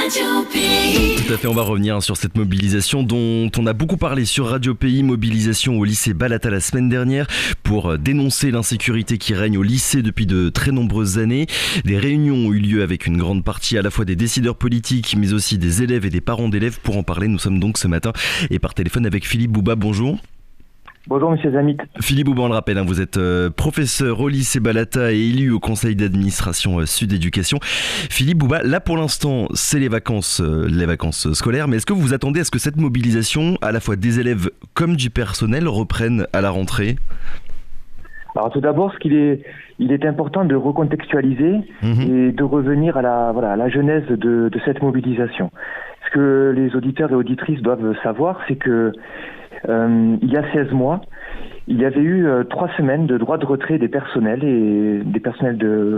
Radio Pays. Tout à fait, on va revenir sur cette mobilisation dont on a beaucoup parlé sur Radio Pays, mobilisation au lycée Balata la semaine dernière pour dénoncer l'insécurité qui règne au lycée depuis de très nombreuses années. Des réunions ont eu lieu avec une grande partie à la fois des décideurs politiques mais aussi des élèves et des parents d'élèves. Pour en parler, nous sommes donc ce matin et par téléphone avec Philippe Bouba. Bonjour. Bonjour Monsieur Zamit. Philippe Bouba, on le rappelle, vous êtes professeur au lycée Balata et élu au conseil d'administration Sud Éducation. Philippe Bouba, là pour l'instant c'est les vacances scolaires, mais est-ce que vous vous attendez à ce que cette mobilisation, à la fois des élèves comme du personnel, reprenne à la rentrée ? Alors tout d'abord, il est important de recontextualiser et de revenir à la genèse de cette mobilisation. Ce que les auditeurs et auditrices doivent savoir, c'est que il y a 16 mois, il y avait eu 3 semaines de droit de retrait des personnels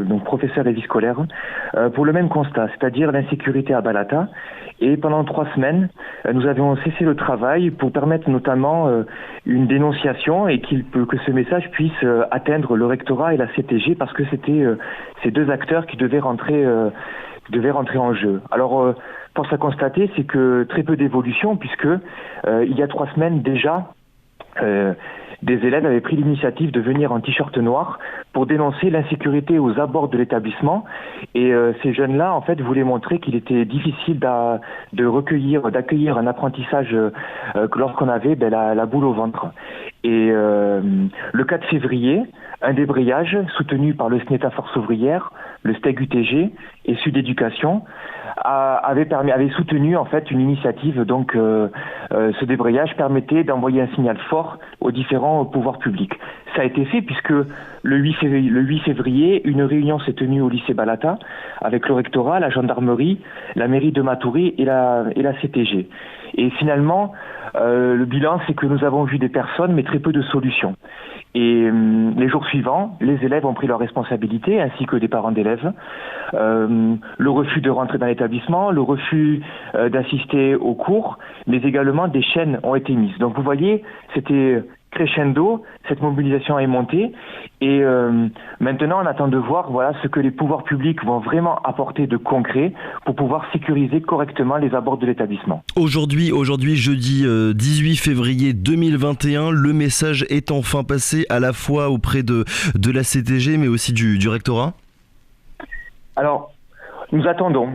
donc professeurs et vie scolaires pour le même constat, c'est-à-dire l'insécurité à Balata. Et pendant 3 semaines, nous avions cessé le travail pour permettre notamment une dénonciation et que ce message puisse atteindre le rectorat et la CTG parce que c'était ces deux acteurs qui devaient rentrer en jeu. Alors, force à constater, c'est que très peu d'évolution puisque il y a 3 semaines déjà, des élèves avaient pris l'initiative de venir en t-shirt noir pour dénoncer l'insécurité aux abords de l'établissement. Et ces jeunes-là, en fait, voulaient montrer qu'il était difficile d'accueillir un apprentissage lorsqu'on avait la boule au ventre. Et le 4 février, un débrayage soutenu par le SNETA Force Ouvrière, le STEG UTG et Sud Éducation avait soutenu en fait une initiative. Donc ce débrayage permettait d'envoyer un signal fort aux différents pouvoirs publics. Ça a été fait puisque le 8 février, une réunion s'est tenue au lycée Balata avec le rectorat, la gendarmerie, la mairie de Matoury et la CTG. Et finalement, le bilan, c'est que nous avons vu des personnes mais très peu de solutions. Et les jours suivants, les élèves ont pris leurs responsabilités, ainsi que des parents d'élèves. Le refus de rentrer dans l'établissement, le refus d'assister aux cours, mais également des chaînes ont été mises. Donc vous voyez, c'était crescendo, cette mobilisation est montée. Et maintenant, on attend de voir ce que les pouvoirs publics vont vraiment apporter de concret pour pouvoir sécuriser correctement les abords de l'établissement. Aujourd'hui, jeudi 18 février 2021, le message est enfin passé à la fois auprès de la CTG mais aussi du rectorat ? Alors, nous attendons.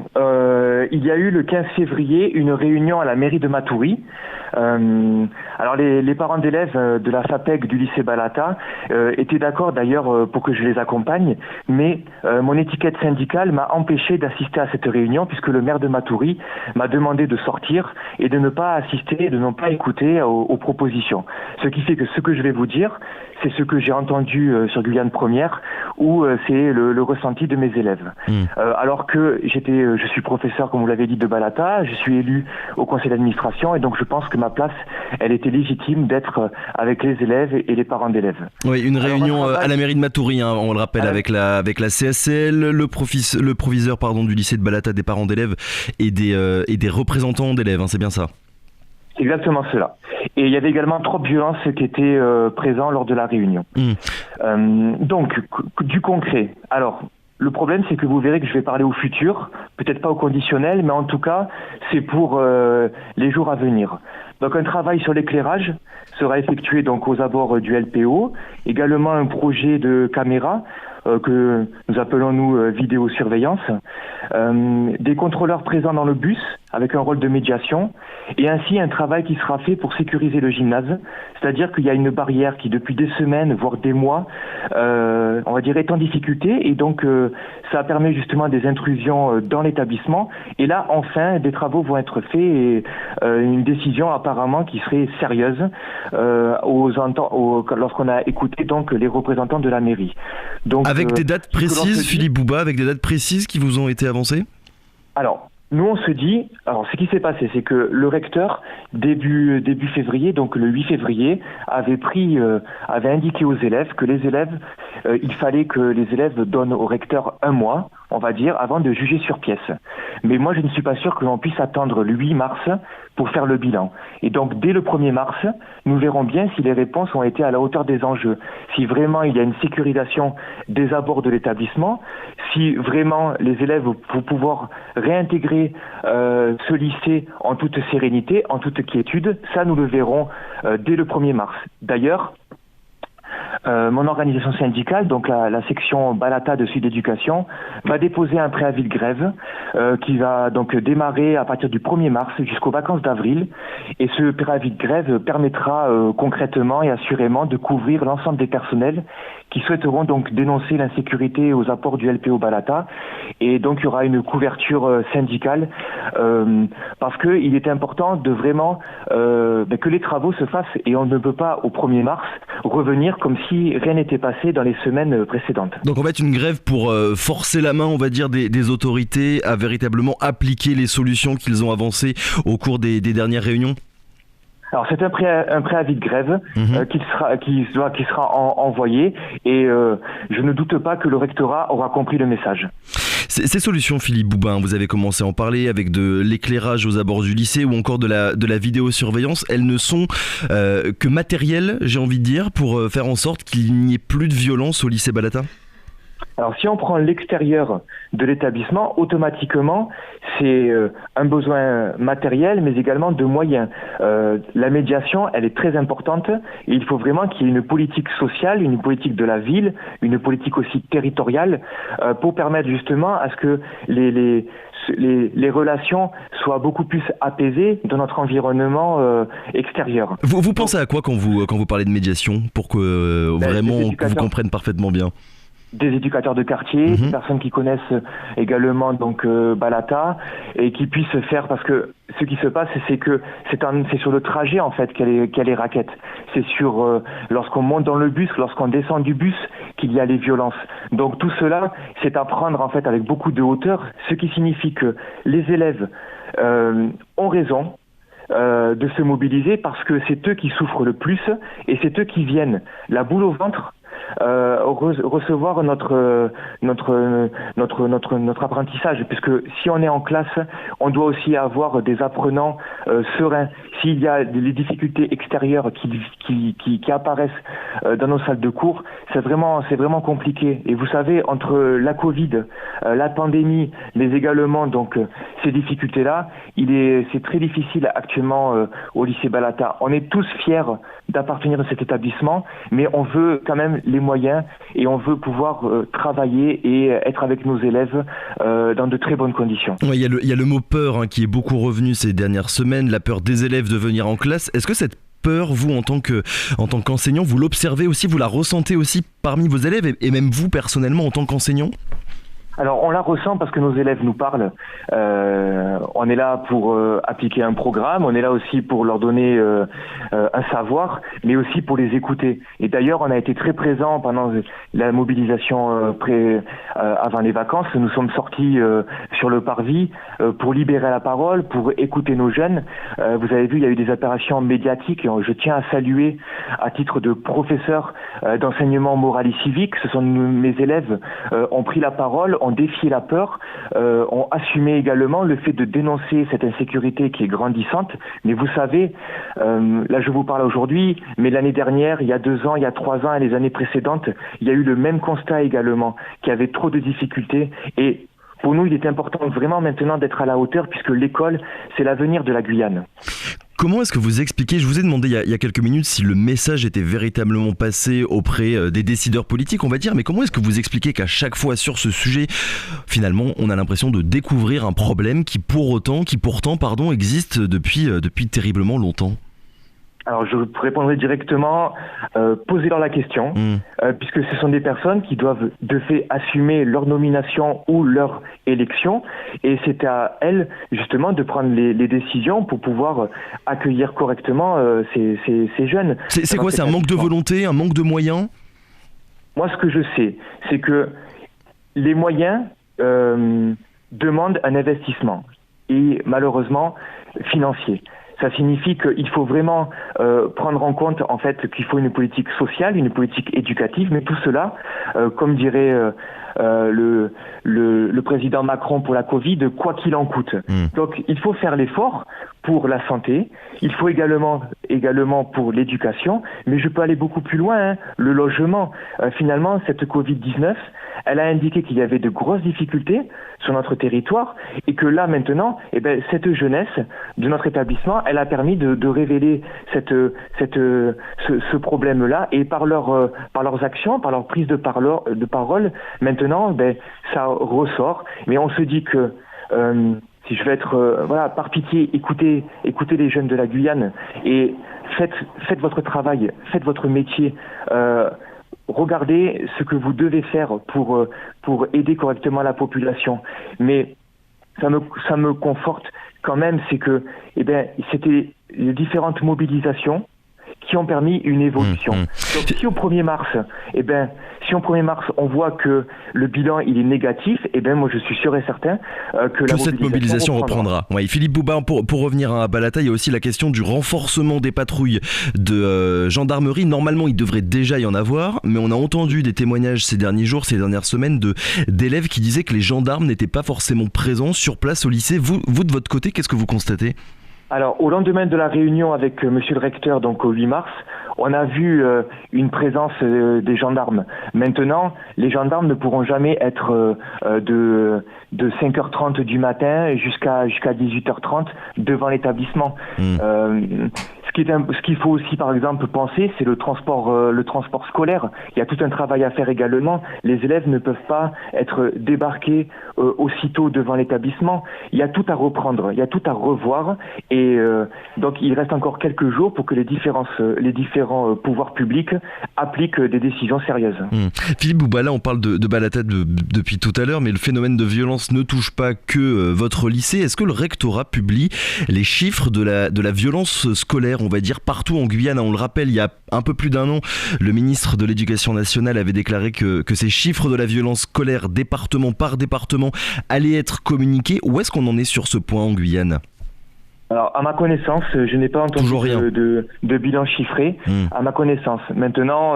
Il y a eu le 15 février une réunion à la mairie de Matoury. Alors les parents d'élèves de la FAPEC du lycée Balata étaient d'accord d'ailleurs pour que je les accompagne, mais mon étiquette syndicale m'a empêché d'assister à cette réunion puisque le maire de Matoury m'a demandé de sortir et de ne pas assister, de ne pas écouter aux propositions. Ce qui fait que ce que je vais vous dire, c'est ce que j'ai entendu sur Guyane Première, où c'est le ressenti de mes élèves. Alors que je suis professeur, comme vous l'avez dit, de Balata, je suis élu au conseil d'administration et donc je pense que ma place, elle était légitime d'être avec les élèves et les parents d'élèves. Oui, une réunion à la mairie de Matoury, on le rappelle, avec la CSL, le proviseur du lycée de Balata, des parents d'élèves et des représentants d'élèves, c'est bien ça ? C'est exactement cela. Et il y avait également 3 violences qui étaient présents lors de la réunion. Donc, du concret. Alors, le problème, c'est que vous verrez que je vais parler au futur, peut-être pas au conditionnel, mais en tout cas, c'est pour les jours à venir. Donc, un travail sur l'éclairage sera effectué donc aux abords du LPO, également un projet de caméra que nous appelons vidéosurveillance, des contrôleurs présents dans le bus avec un rôle de médiation et ainsi un travail qui sera fait pour sécuriser le gymnase, c'est-à-dire qu'il y a une barrière qui depuis des semaines voire des mois on va dire est en difficulté et donc ça permet justement des intrusions dans l'établissement et là enfin des travaux vont être faits et une décision apparemment qui serait sérieuse lorsqu'on a écouté donc les représentants de la mairie. Donc, avec des dates précises, Philippe Bouba, avec des dates précises qui vous ont été avancées ? Alors, nous on se dit, ce qui s'est passé, c'est que le recteur, début février, donc le 8 février, avait indiqué aux élèves que les élèves, il fallait que les élèves donnent au recteur 1 mois, on va dire, avant de juger sur pièce. Mais moi, je ne suis pas sûr que l'on puisse attendre le 8 mars pour faire le bilan. Et donc, dès le 1er mars, nous verrons bien si les réponses ont été à la hauteur des enjeux. Si vraiment il y a une sécurisation des abords de l'établissement, si vraiment les élèves vont pouvoir réintégrer ce lycée en toute sérénité, en toute quiétude, ça nous le verrons dès le 1er mars. D'ailleurs, mon organisation syndicale, donc la section Balata de Sud Éducation, va déposer un préavis de grève qui va donc démarrer à partir du 1er mars jusqu'aux vacances d'avril. Et ce préavis de grève permettra concrètement et assurément de couvrir l'ensemble des personnels qui souhaiteront donc dénoncer l'insécurité aux apports du LPO Balata. Et donc il y aura une couverture syndicale parce qu'il est important de vraiment que les travaux se fassent et on ne peut pas au 1er mars revenir comme si rien n'était passé dans les semaines précédentes. Donc en fait une grève pour forcer la main, on va dire, des autorités à véritablement appliquer les solutions qu'ils ont avancées au cours des dernières réunions. Alors c'est un préavis de grève qui sera envoyé et je ne doute pas que le rectorat aura compris le message. Ces solutions, Philippe Boubin, vous avez commencé à en parler avec de l'éclairage aux abords du lycée ou encore de la vidéosurveillance. Elles ne sont que matérielles, j'ai envie de dire, pour faire en sorte qu'il n'y ait plus de violence au lycée Balata. Alors si on prend l'extérieur de l'établissement, automatiquement, c'est un besoin matériel, mais également de moyens. La médiation, elle est très importante et il faut vraiment qu'il y ait une politique sociale, une politique de la ville, une politique aussi territoriale pour permettre justement à ce que les relations soient beaucoup plus apaisées dans notre environnement extérieur. Vous pensez à quoi quand vous parlez de médiation pour que vraiment que vous compreniez parfaitement bien? Des éducateurs de quartier, des personnes qui connaissent également donc Balata et qui puissent faire, parce que ce qui se passe c'est que c'est sur le trajet en fait qu'il y a les raquettes. C'est sur lorsqu'on monte dans le bus, lorsqu'on descend du bus qu'il y a les violences. Donc tout cela, c'est à prendre en fait avec beaucoup de hauteur, ce qui signifie que les élèves ont raison de se mobiliser parce que c'est eux qui souffrent le plus et c'est eux qui viennent la boule au ventre recevoir notre apprentissage, puisque si on est en classe, on doit aussi avoir des apprenants sereins. S'il y a des difficultés extérieures qui apparaissent dans nos salles de cours, c'est vraiment compliqué. Et vous savez, entre la Covid, la pandémie, mais également donc ces difficultés-là, c'est très difficile actuellement au lycée Balata. On est tous fiers d'appartenir à cet établissement, mais on veut quand même les moyens et on veut pouvoir travailler et être avec nos élèves dans de très bonnes conditions. Ouais, il y a le mot peur qui est beaucoup revenu ces dernières semaines, la peur des élèves de venir en classe. Est-ce que cette peur, vous en tant qu'enseignant, vous l'observez aussi, vous la ressentez aussi parmi vos élèves et même vous personnellement en tant qu'enseignant ? Alors on la ressent parce que nos élèves nous parlent. On est là pour appliquer un programme, on est là aussi pour leur donner un savoir, mais aussi pour les écouter. Et d'ailleurs, on a été très présents pendant la mobilisation avant les vacances. Nous sommes sortis sur le parvis pour libérer la parole, pour écouter nos jeunes. Vous avez vu, il y a eu des opérations médiatiques. Et je tiens à saluer, à titre de professeur d'enseignement moral et civique, ce sont mes élèves ont pris la parole, ont défié la peur, ont assumé également le fait de dénoncer cette insécurité qui est grandissante. Mais vous savez, là je vous parle aujourd'hui, mais l'année dernière, il y a 2 ans, il y a 3 ans et les années précédentes, il y a eu le même constat également, qu'il y avait trop de difficultés. Et pour nous, il est important vraiment maintenant d'être à la hauteur puisque l'école, c'est l'avenir de la Guyane. Comment est-ce que vous expliquez, je vous ai demandé il y a quelques minutes si le message était véritablement passé auprès des décideurs politiques, on va dire, mais comment est-ce que vous expliquez qu'à chaque fois sur ce sujet, finalement, on a l'impression de découvrir un problème qui pourtant, existe depuis terriblement longtemps ? Alors je répondrai directement, posez-leur la question, puisque ce sont des personnes qui doivent de fait assumer leur nomination ou leur élection, et c'est à elles justement de prendre les décisions pour pouvoir accueillir correctement ces jeunes. C'est quoi, c'est un manque de volonté, un manque de moyens ? Moi ce que je sais, c'est que les moyens demandent un investissement, et malheureusement financier. Ça signifie qu'il faut vraiment prendre en compte en fait qu'il faut une politique sociale, une politique éducative, mais tout cela, comme dirait le président Macron pour la Covid, quoi qu'il en coûte. Donc il faut faire l'effort pour la santé, il faut également pour l'éducation, mais je peux aller beaucoup plus loin, hein. Le logement, finalement, cette Covid-19, elle a indiqué qu'il y avait de grosses difficultés sur notre territoire et que là maintenant, cette jeunesse de notre établissement, elle a permis de révéler ce problème-là, et par leurs actions, par leur prise de parole, maintenant, ça ressort. Mais on se dit que si je veux être, par pitié, écoutez les jeunes de la Guyane et faites votre travail, faites votre métier. Regardez ce que vous devez faire pour aider correctement la population. Mais ça me conforte quand même, c'est que c'était les différentes mobilisations qui ont permis une évolution. Donc si au 1er mars, on voit que le bilan il est négatif, moi je suis sûr et certain que cette mobilisation reprendra. Ouais, Philippe Bouba, pour revenir à Balata, il y a aussi la question du renforcement des patrouilles de gendarmerie. Normalement, il devrait déjà y en avoir, mais on a entendu des témoignages ces dernières semaines d'élèves qui disaient que les gendarmes n'étaient pas forcément présents sur place au lycée. Vous de votre côté, qu'est-ce que vous constatez ? Alors, au lendemain de la réunion avec monsieur le recteur, donc au 8 mars, on a vu une présence des gendarmes. Maintenant, les gendarmes ne pourront jamais être de 5h30 du matin jusqu'à 18h30 devant l'établissement. Ce qu'il faut aussi, par exemple, penser, c'est le transport scolaire. Il y a tout un travail à faire également. Les élèves ne peuvent pas être débarqués aussitôt devant l'établissement. Il y a tout à reprendre, il y a tout à revoir. Et donc, il reste encore quelques jours pour que les différents pouvoirs publics appliquent des décisions sérieuses. Philippe Bouba, là, on parle de Balata depuis tout à l'heure, mais le phénomène de violence ne touche pas que votre lycée. Est-ce que le rectorat publie les chiffres de la violence scolaire, on va dire, partout en Guyane? On le rappelle, il y a un peu plus d'un an, le ministre de l'Éducation nationale avait déclaré que ces chiffres de la violence scolaire, département par département, allaient être communiqués. Où est-ce qu'on en est sur ce point en Guyane ? Alors, à ma connaissance, je n'ai pas entendu de bilan chiffré. À ma connaissance. Maintenant,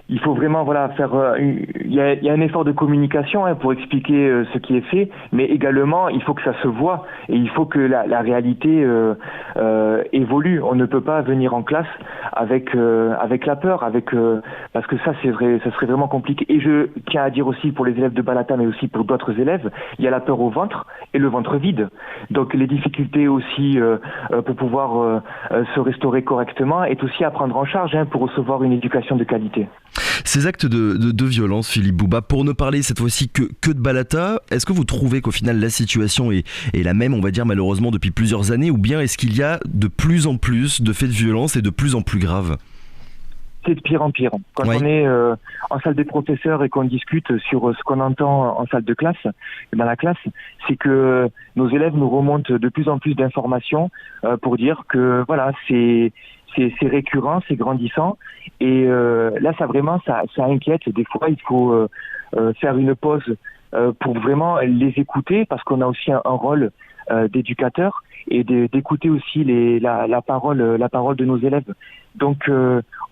il faut vraiment faire. Il y a un effort de communication pour expliquer ce qui est fait, mais également il faut que ça se voit et il faut que la réalité évolue. On ne peut pas venir en classe avec la peur, parce que ça serait vraiment compliqué. Et je tiens à dire aussi pour les élèves de Balata, mais aussi pour d'autres élèves, il y a la peur au ventre et le ventre vide. Donc les difficultés aussi pour pouvoir se restaurer correctement est aussi à prendre en charge pour recevoir une éducation de qualité. Ces actes de violence, Philippe Bouba, pour ne parler cette fois-ci que de Balata, est-ce que vous trouvez qu'au final la situation est la même, on va dire malheureusement depuis plusieurs années, ou bien est-ce qu'il y a de plus en plus de faits de violence et de plus en plus graves ? C'est de pire en pire. Quand on est en salle des professeurs et qu'on discute sur ce qu'on entend en salle de classe, dans la classe, c'est que nos élèves nous remontent de plus en plus d'informations pour dire que c'est récurrent, c'est grandissant, et là ça inquiète. Des fois il faut faire une pause pour vraiment les écouter, parce qu'on a aussi un rôle d'éducateur et d'écouter aussi la parole de nos élèves. Donc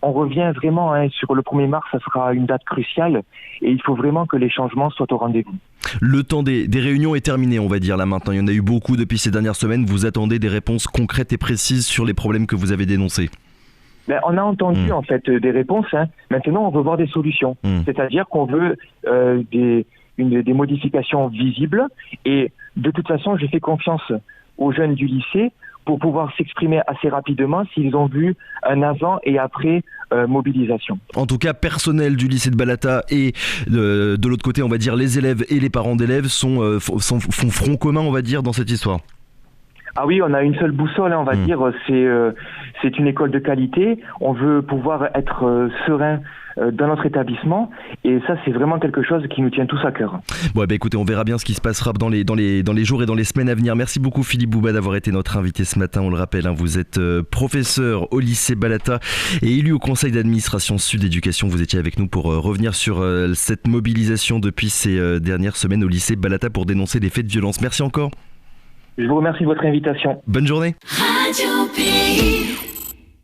on revient vraiment sur le 1er mars, ça sera une date cruciale et il faut vraiment que les changements soient au rendez-vous. Le temps des réunions est terminé, on va dire là maintenant. Il y en a eu beaucoup depuis ces dernières semaines. Vous attendez des réponses concrètes et précises sur les problèmes que vous avez dénoncés? On a entendu en fait des réponses. Maintenant, on veut voir des solutions. C'est-à-dire qu'on veut des modifications visibles. Et de toute façon, je fais confiance aux jeunes du lycée pour pouvoir s'exprimer assez rapidement s'ils ont vu un avant et après mobilisation. En tout cas, personnel du lycée de Balata et de l'autre côté, on va dire les élèves et les parents d'élèves font front commun, on va dire, dans cette histoire. Ah oui, on a une seule boussole, on va dire, c'est une école de qualité. On veut pouvoir être serein dans notre établissement, et ça c'est vraiment quelque chose qui nous tient tous à cœur. Bon, écoutez, on verra bien ce qui se passera dans les jours et dans les semaines à venir. Merci beaucoup Philippe Bouba d'avoir été notre invité ce matin. On le rappelle, vous êtes professeur au lycée Balata et élu au conseil d'administration Sud Éducation. Vous étiez avec nous pour revenir sur cette mobilisation depuis ces dernières semaines au lycée Balata pour dénoncer des faits de violence. Merci encore. Je vous remercie de votre invitation. Bonne journée. Radio Pays.